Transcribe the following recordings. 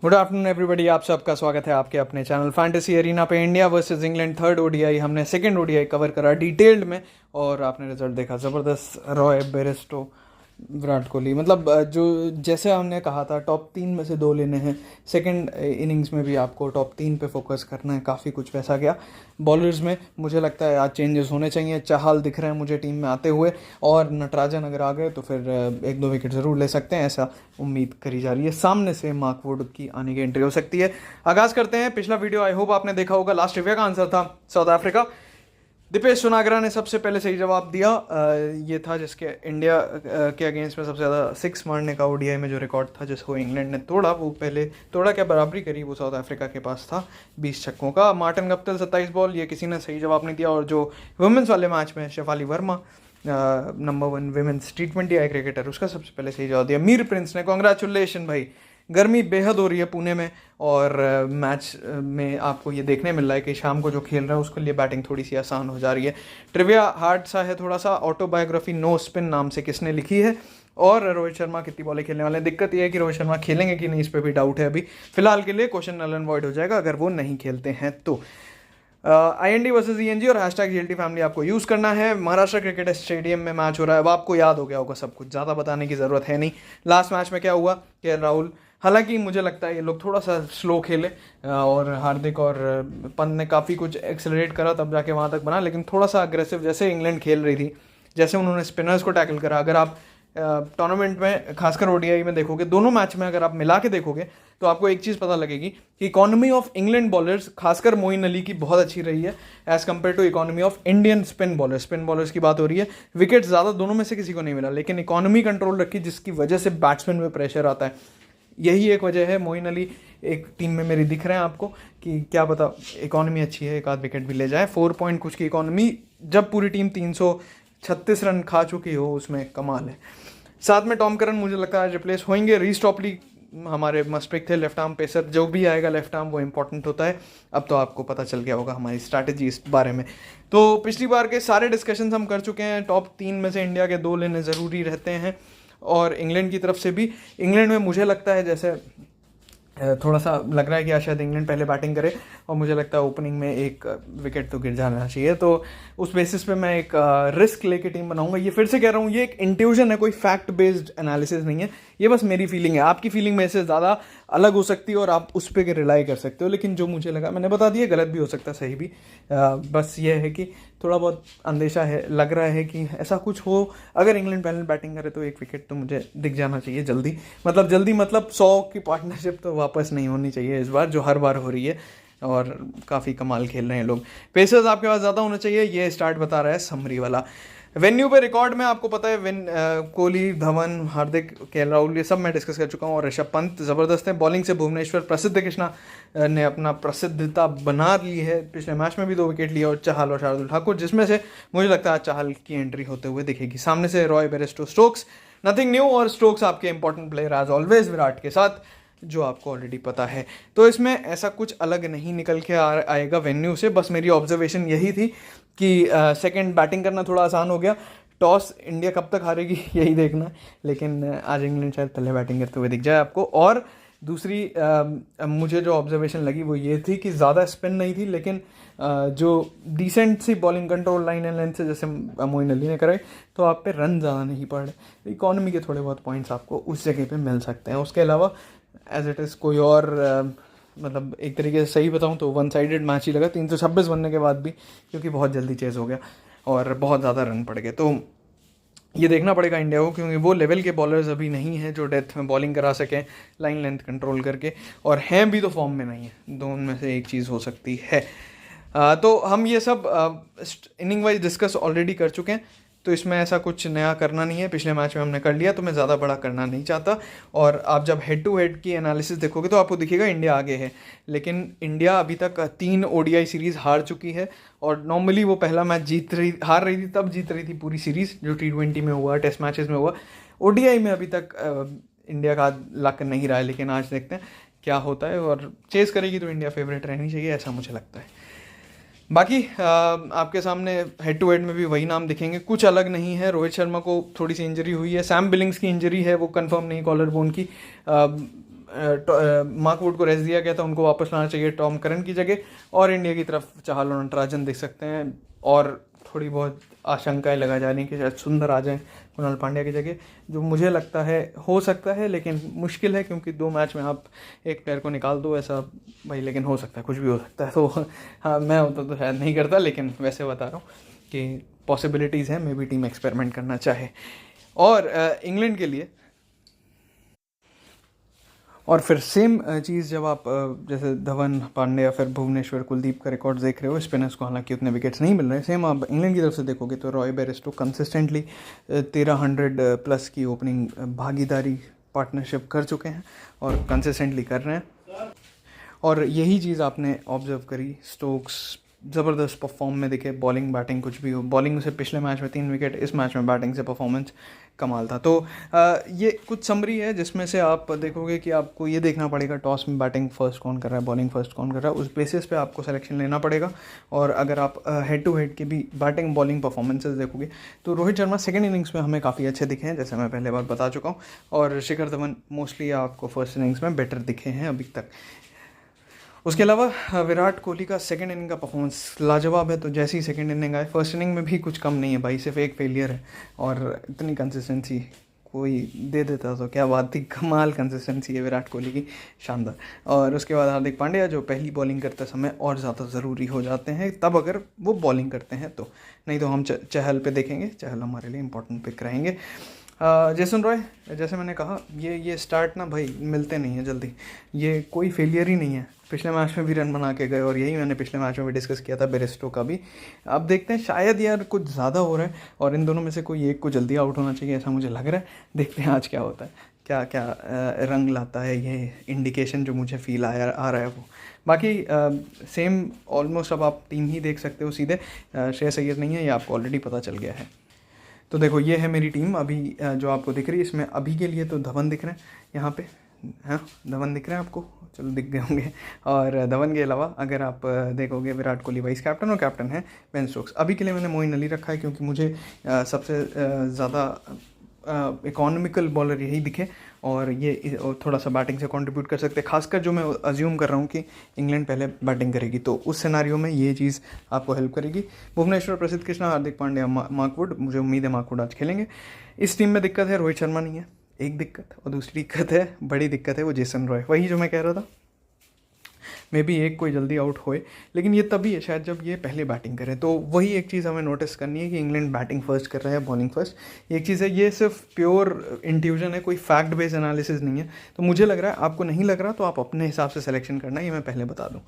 Good afternoon everybody, आप सबका स्वागत है आपके अपने चैनल फैंटेसी एरिना पे। India versus England third ODI, हमने सेकंड ओडीआई कवर करा डिटेल्ड में और आपने रिजल्ट देखा ज़बरदस्त। रॉय बेरेस्टो, विराट कोहली, मतलब जो जैसे हमने कहा था टॉप 3 में से 2 लेने हैं। सेकंड इनिंग्स में भी आपको टॉप 3 पे फोकस करना है, काफ़ी कुछ वैसा गया। बॉलर्स में मुझे लगता है आज चेंजेस होने चाहिए। चाहल दिख रहे हैं मुझे टीम में आते हुए, और नटराजन अगर आ गए तो फिर 1-2 विकेट ज़रूर ले सकते हैं, ऐसा उम्मीद करी जा रही है। सामने से मार्क वुड की आने की एंट्री हो सकती है। आगाज़ करते हैं। पिछला वीडियो आई होप आपने देखा होगा, लास्ट ट्रिविया का आंसर था साउथ अफ्रीका। दीपेश सुनागरा ने सबसे पहले सही जवाब दिया। ये था जिसके इंडिया के अगेंस्ट में सबसे ज़्यादा 6 मारने का ओडीआई में जो रिकॉर्ड था, जिसको इंग्लैंड ने तोड़ा, वो पहले तोड़ा क्या बराबरी करी, वो साउथ अफ्रीका के पास था 20 छक्कों का। मार्टिन गप्टिल 27 बॉल, ये किसी ने सही जवाब नहीं दिया। और जो वुमेंस वाले मैच में Shefali Verma, number 1 women's T20 I cricketer, उसका सबसे पहले सही जवाब दिया। मीर प्रिंस ने, कॉन्ग्रेचुलेशन भाई। गर्मी बेहद हो रही है पुणे में, और मैच में आपको ये देखने मिल रहा है कि शाम को जो खेल रहा है उसके लिए बैटिंग थोड़ी सी आसान हो जा रही है। ट्रिविया हार्ड सा है थोड़ा सा। ऑटोबायोग्राफी नो स्पिन नाम से किसने लिखी है, और रोहित शर्मा कितनी बॉलें खेलने वाले हैं। दिक्कत यह है कि रोहित शर्मा खेलेंगे कि नहीं, इस पर भी डाउट है अभी। फिलहाल के लिए क्वेश्चन नल एंड वॉइड हो जाएगा अगर वो नहीं खेलते हैं तो। IND वर्सेस ENG और #GLT फैमिली आपको यूज़ करना है। महाराष्ट्र क्रिकेट स्टेडियम में मैच हो रहा है। अब आपको याद हो गया होगा सब कुछ, ज़्यादा बताने की ज़रूरत है नहीं। लास्ट मैच में क्या हुआ, के राहुल, हालांकि मुझे लगता है ये लोग थोड़ा सा स्लो खेले, और हार्दिक और पंत ने काफ़ी कुछ एक्सेलरेट करा तब जाके वहाँ तक बना, लेकिन थोड़ा सा अग्रेसिव जैसे इंग्लैंड खेल रही थी, जैसे उन्होंने स्पिनर्स को टैकल करा। अगर आप टूर्नामेंट में खासकर ओडीआई में देखोगे, दोनों मैच में अगर आप मिला के देखोगे तो आपको एक चीज़ पता लगेगी कि इकोनॉमी ऑफ इंग्लैंड बॉलर्स, खासकर मोइन अली की, बहुत अच्छी रही है as compared to economy of Indian spin bowlers. Spin bowlers की बात हो रही है, विकेट ज़्यादा दोनों में से किसी को नहीं मिला, लेकिन इकोनॉमी कंट्रोल रखी, जिसकी वजह से बैट्समैन में प्रेशर आता है। यही एक वजह है। मोइन अली एक टीम में मेरी दिख रहे हैं आपको, कि क्या पता इकोनॉमी अच्छी है, एक आध विकेट भी ले जाए। 4 पॉइंट कुछ की इकोनॉमी, जब पूरी टीम 336 रन खा चुकी हो, उसमें कमाल है। साथ में टॉम करन मुझे लगता है रिप्लेस होंगे। रीस टॉपली हमारे मस्ट पिक थे, लेफ्ट आर्म पेसर। जो भी आएगा लेफ्ट आर्म वो इंपॉर्टेंट होता है। अब तो आपको पता चल गया होगा हमारी स्ट्रैटेजी इस बारे में। तो पिछली बार के सारे डिस्कशंस हम कर चुके हैं। टॉप 3 में से इंडिया के 2 लेने ज़रूरी रहते हैं, और इंग्लैंड की तरफ से भी। इंग्लैंड में मुझे लगता है जैसे थोड़ा सा लग रहा है कि आज शायद इंग्लैंड पहले बैटिंग करे, और मुझे लगता है ओपनिंग में एक विकेट तो गिर जाना चाहिए। तो उस बेसिस पे मैं एक रिस्क लेके टीम बनाऊंगा। ये फिर से कह रहा हूँ, ये एक इंट्यूजन है, कोई फैक्ट बेस्ड एनालिसिस नहीं है। ये बस मेरी फीलिंग है। आपकी फीलिंग में से ज़्यादा अलग हो सकती है और आप उस पर रिलाई कर सकते हो, लेकिन जो मुझे लगा मैंने बता दिया। गलत भी हो सकता है, सही भी। बस ये है कि थोड़ा बहुत अंदेशा है, लग रहा है कि ऐसा कुछ हो। अगर इंग्लैंड पहले बैटिंग करे तो एक विकेट तो मुझे दिख जाना चाहिए जल्दी। मतलब 100 की पार्टनरशिप तो वापस नहीं होनी चाहिए इस बार, जो हर बार हो रही है, और काफ़ी कमाल खेल रहे हैं लोग। पेसर्स आपके पास ज़्यादा होना चाहिए, ये स्टार्ट बता रहा है समरी वाला। वेन्यू पे रिकॉर्ड में आपको पता है, कोहली, धवन, हार्दिक, KL राहुल, ये सब मैं डिस्कस कर चुका हूँ, और ऋषभ पंत ज़बरदस्त है। बॉलिंग से भुवनेश्वर प्रसिद्ध कृष्णा ने अपना प्रसिद्धता बना ली है। पिछले मैच में भी 2 विकेट लिए, और चाहल और शार्दुल ठाकुर, जिसमें से मुझे लगता है चाहल की एंट्री होते हुए दिखेगी। सामने से Roy Bairstow, Stokes, nothing new, और स्टोक्स आपके important player as always Virat के साथ, जो आपको ऑलरेडी पता है। तो इसमें ऐसा कुछ अलग नहीं निकल के आएगा वेन्यू से। बस मेरी ऑब्जर्वेशन यही थी कि सेकंड बैटिंग करना थोड़ा आसान हो गया। टॉस इंडिया कब तक हारेगी यही देखना है, लेकिन आज इंग्लैंड शायद पहले बैटिंग करते हुए दिख जाए आपको। और दूसरी मुझे जो ऑब्जर्वेशन लगी वो ये थी कि ज़्यादा स्पिन नहीं थी, लेकिन जो डिसेंट सी bowling control, line and length से, जैसे मोइन अली ने कराई, तो आप पे रन ज़्यादा नहीं पड़ रहे। इकॉनमी के थोड़े बहुत पॉइंट्स आपको उस जगह पे मिल सकते हैं। उसके अलावा एज इट इज़ कोई और मतलब एक तरीके से सही बताऊं तो 1 साइडेड मैच ही लगा 326 बनने के बाद भी, क्योंकि बहुत जल्दी चेज़ हो गया और बहुत ज़्यादा रन पड़ गए। तो ये देखना पड़ेगा इंडिया को, क्योंकि वो लेवल के बॉलर्स अभी नहीं हैं जो डेथ में बॉलिंग करा सकें लाइन लेंथ कंट्रोल करके, और हैं भी तो फॉर्म में नहीं है। दोनों में से एक चीज़ हो सकती है। तो हम ये सब इनिंग वाइज डिस्कस ऑलरेडी कर चुके हैं, तो इसमें ऐसा कुछ नया करना नहीं है। पिछले मैच में हमने कर लिया, तो मैं ज़्यादा बड़ा करना नहीं चाहता। और आप जब हेड टू हेड की एनालिसिस देखोगे तो आपको दिखेगा इंडिया आगे है, लेकिन इंडिया अभी तक 3 ओडीआई सीरीज़ हार चुकी है। और नॉर्मली वो पहला मैच हार रही थी, तब जीत रही थी पूरी सीरीज़, जो T20 में हुआ, टेस्ट मैचेस में हुआ। ओडीआई में अभी तक इंडिया का लक नहीं रहा है, लेकिन आज देखते हैं क्या होता है। और चेज़ करेगी तो इंडिया फेवरेट रहनी चाहिए, ऐसा मुझे लगता है। बाकी आपके सामने हेड टू हेड में भी वही नाम दिखेंगे, कुछ अलग नहीं है। रोहित शर्मा को थोड़ी सी इंजरी हुई है, सैम बिलिंग्स की इंजरी है, वो कंफर्म नहीं, कॉलर बोन की। मार्क वुड को रेस्ट दिया गया था, उनको वापस लाना चाहिए टॉम करन की जगह। और इंडिया की तरफ चहल और नटराजन देख सकते हैं, और थोड़ी बहुत आशंकाएं लगा जा रही हैं कि शायद सुंदर आ जाएं कुणाल पांड्या की जगह, जो मुझे लगता है हो सकता है, लेकिन मुश्किल है क्योंकि 2 मैच में आप एक प्लेयर को निकाल दो ऐसा भाई, लेकिन हो सकता है, कुछ भी हो सकता है। तो हाँ, मैं होता तो शायद नहीं करता, लेकिन वैसे बता रहा हूँ कि पॉसिबिलिटीज़ हैं, मे बी टीम एक्सपेरिमेंट करना चाहे। और इंग्लैंड के लिए और फिर सेम चीज़ जब आप जैसे धवन, पांड्या, फिर भुवनेश्वर, कुलदीप का रिकॉर्ड देख रहे हो, स्पिनर्स को हालांकि उतने विकेट्स नहीं मिल रहे, सेम आप इंग्लैंड की तरफ से देखोगे तो रॉय बेयरस्टो कंसिस्टेंटली 1300 प्लस की ओपनिंग भागीदारी पार्टनरशिप कर चुके हैं और कंसिस्टेंटली कर रहे हैं। और यही चीज़ आपने ऑब्जर्व करी, स्टोक्स ज़बरदस्त परफॉर्म में दिखे, बॉलिंग बैटिंग कुछ भी हो, बॉलिंग से पिछले मैच में 3 विकेट, इस मैच में बैटिंग से परफॉर्मेंस कमाल था। तो ये कुछ समरी है जिसमें से आप देखोगे कि आपको ये देखना पड़ेगा टॉस में बैटिंग फर्स्ट कौन कर रहा है, बॉलिंग फर्स्ट कौन कर रहा है, उस बेसिस पे आपको सिलेक्शन लेना पड़ेगा। और अगर आप हेड टू हेड के भी बैटिंग बॉलिंग परफॉर्मेंसेस देखोगे तो रोहित शर्मा सेकंड इनिंग्स में हमें काफ़ी अच्छे दिखे हैं, जैसे मैं पहले बार बता चुका हूँ, और शिखर धवन मोस्टली आपको फर्स्ट इनिंग्स में बेटर दिखे हैं अभी तक। उसके अलावा विराट कोहली का सेकंड इनिंग का परफॉर्मेंस लाजवाब है। तो जैसी सेकंड इनिंग आए, फर्स्ट इनिंग में भी कुछ कम नहीं है भाई, सिर्फ एक फेलियर है, और इतनी कंसिस्टेंसी कोई दे देता तो क्या बात थी, कमाल कंसिस्टेंसी है विराट कोहली की, शानदार। और उसके बाद हार्दिक पांड्या जो पहली बॉलिंग करते समय और ज़्यादा ज़रूरी हो जाते हैं तब अगर वो बॉलिंग करते हैं तो, नहीं तो हम चहल पे देखेंगे, चहल हमारे लिए इंपॉर्टेंट पिक रहेंगे। जेसन रॉय, जैसे मैंने कहा, ये स्टार्ट ना भाई मिलते नहीं है जल्दी, ये कोई फेलियर ही नहीं है, पिछले मैच में भी रन बना के गए, और यही मैंने पिछले मैच में भी डिस्कस किया था बेयरस्टो का भी। अब देखते हैं, शायद यार कुछ ज़्यादा हो रहा है और इन दोनों में से कोई एक को जल्दी आउट होना चाहिए, ऐसा मुझे लग रहा है। देखते हैं आज क्या होता है, क्या क्या रंग लाता है ये इंडिकेशन जो मुझे फील आ रहा है वो। बाकी सेम ऑलमोस्ट अब आप टीम ही देख सकते हो सीधे, श्रेयस अय्यर नहीं है, ये आपको ऑलरेडी पता चल गया है। तो देखो ये है मेरी टीम अभी जो आपको दिख रही है, इसमें अभी के लिए तो धवन दिख रहे हैं यहाँ पे, हाँ धवन दिख रहे हैं आपको, चलो दिख गए होंगे। और धवन के अलावा अगर आप देखोगे, विराट कोहली वाइस कैप्टन और कैप्टन है बेन स्टोक्स। अभी के लिए मैंने मोइन अली रखा है क्योंकि मुझे सबसे ज़्यादा इकोनॉमिकल बॉलर यही दिखे, और ये थोड़ा सा बैटिंग से कंट्रीब्यूट कर सकते हैं, खासकर जो मैं अज्यूम कर रहा हूँ कि इंग्लैंड पहले बैटिंग करेगी, तो उस सिनारियो में ये चीज़ आपको हेल्प करेगी। भुवनेश्वर, प्रसिद्ध कृष्णा, हार्दिक पांड्या, मार्क वुड, मुझे उम्मीद है मार्क वुड आज खेलेंगे। इस टीम में दिक्कत है, रोहित शर्मा नहीं है, एक दिक्कत, और दूसरी दिक्कत है, बड़ी दिक्कत है, वो जेसन रॉय, वही जो मैं कह रहा था, मे बी एक कोई जल्दी आउट होए, लेकिन ये तभी है शायद जब ये पहले बैटिंग करें। तो वही एक चीज़ हमें नोटिस करनी है कि इंग्लैंड बैटिंग फर्स्ट कर रहा है, बॉलिंग फर्स्ट, एक चीज़ है। ये सिर्फ प्योर इंट्यूजन है, कोई फैक्ट बेस्ड एनालिसिस नहीं है। तो मुझे लग रहा है, आपको नहीं लग रहा तो आप अपने हिसाब से सिलेक्शन करना, ये मैं पहले बता दूँ,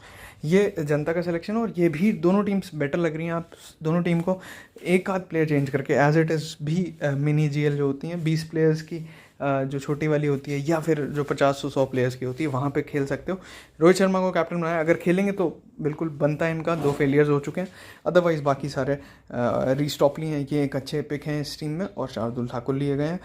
ये जनता का सिलेक्शन। और ये भी दोनों टीम्स बेटर लग रही हैं, आप दोनों टीम को एक आध प्लेयर चेंज करके एज इट इज़ भी मिनी GL जो होती हैं 20 प्लेयर्स की, जो छोटी वाली होती है, या फिर जो 50-100 प्लेयर्स की होती है, वहाँ पे खेल सकते हो। रोहित शर्मा को कैप्टन बनाया, अगर खेलेंगे तो बिल्कुल बनता है इनका, 2 फेलियर्स हो चुके हैं, अदरवाइज़ बाकी सारे रीस्टॉपली हैं, ये एक अच्छे पिक हैं इस टीम में, और शार्दुल ठाकुर लिए गए हैं।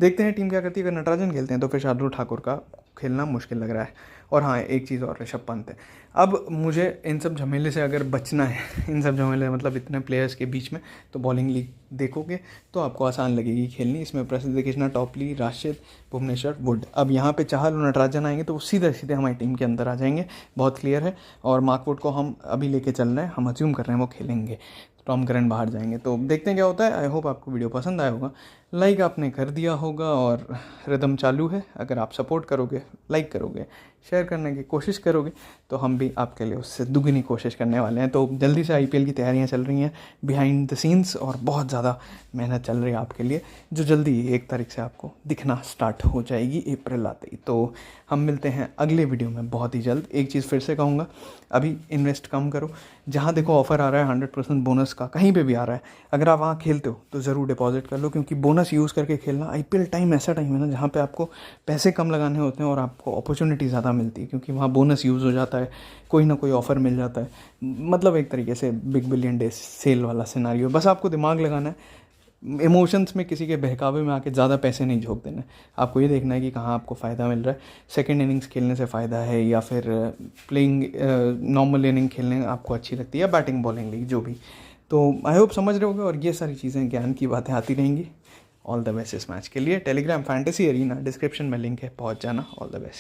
देखते हैं टीम क्या करती है, अगर नटराजन खेलते हैं तो फिर शार्दुल ठाकुर का खेलना मुश्किल लग रहा है। और हाँ, एक चीज़ और, ऋषभ पंत है। अब मुझे इन सब झमेले से अगर बचना है, इन सब झमेले मतलब इतने प्लेयर्स के बीच में, तो बॉलिंग लीग देखोगे तो आपको आसान लगेगी खेलनी। इसमें प्रसिद्ध कृष्णा, टॉपली, राशिद, भुवनेश्वर, वुड। अब यहाँ पे चहल और नटराजन आएंगे तो सीधे सीधे हमारी टीम के अंदर आ जाएंगे, बहुत क्लियर है। और मार्क वुड को हम अभी लेके चल रहे हैं, हम अज्यूम कर रहे हैं वो खेलेंगे, टॉम करन बाहर जाएंगे। तो देखते हैं क्या होता है। आई होप आपको वीडियो पसंद आया होगा, लाइक आपने कर दिया होगा, और रिदम चालू है। अगर आप सपोर्ट करोगे, लाइक करोगे, शेयर करने की कोशिश करोगे, तो हम भी आपके लिए उससे दुगनी कोशिश करने वाले हैं। तो जल्दी से IPL की तैयारियां चल रही हैं बिहाइंड द सीन्स, और बहुत ज़्यादा मेहनत चल रही है आपके लिए, जो जल्दी 1 तारीख से आपको दिखना स्टार्ट हो जाएगी, अप्रैल आते ही। तो हम मिलते हैं अगले वीडियो में बहुत ही जल्द। एक चीज़ फिर से कहूँगा, अभी इन्वेस्ट कम करो, जहाँ देखो ऑफर आ रहा है 100% बोनस का, कहीं पे भी आ रहा है, अगर आप वहाँ खेलते हो तो ज़रूर डिपॉजिट कर लो, क्योंकि बोनस यूज़ करके खेलना, IPL टाइम ऐसा टाइम है ना जहाँ पे आपको पैसे कम लगाने होते हैं और आपको अपॉर्चुनिटी ज़्यादा मिलती है, क्योंकि वहाँ बोनस यूज़ हो जाता है, कोई ना कोई ऑफ़र मिल जाता है। मतलब एक तरीके से बिग बिलियन डे सेल वाला सिनारियो। बस आपको दिमाग लगाना है, इमोशंस में किसी के बहकावे में आके ज़्यादा पैसे नहीं झोंक देना। आपको ये देखना है कि कहाँ आपको फ़ायदा मिल रहा है, सेकंड इनिंग्स खेलने से फ़ायदा है, या फिर प्लेइंग नॉर्मल इनिंग खेलने आपको अच्छी लगती है, या बैटिंग बॉलिंग लीग जो भी। तो आई होप समझ रहे होगे, और ये सारी चीज़ें, ज्ञान की बातें आती रहेंगी। ऑल द बेस्ट इस मैच के लिए। टेलीग्राम फैंटेसी एरीना डिस्क्रिप्शन में लिंक है, पहुँच जाना। All the best.